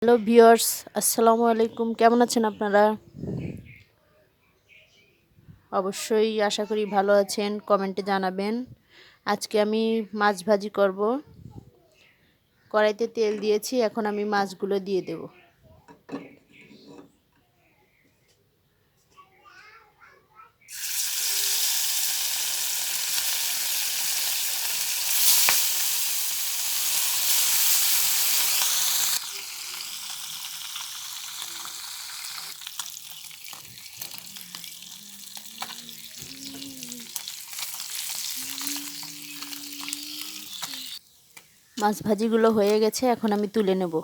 Hello viewers, আসসালামু আলাইকুম। কেমন আছেন আপনারা? অবশ্যই আশা করি ভালো আছেন। কমেন্টে জানাবেন। আজকে আমি মাছ ভাজি করব। কড়াইতে তেল দিয়েছি, এখন আমি মাছগুলো দিয়ে দেব। মাছ ভাজিগুলো হয়ে গেছে, এখন আমি তুলে নেব।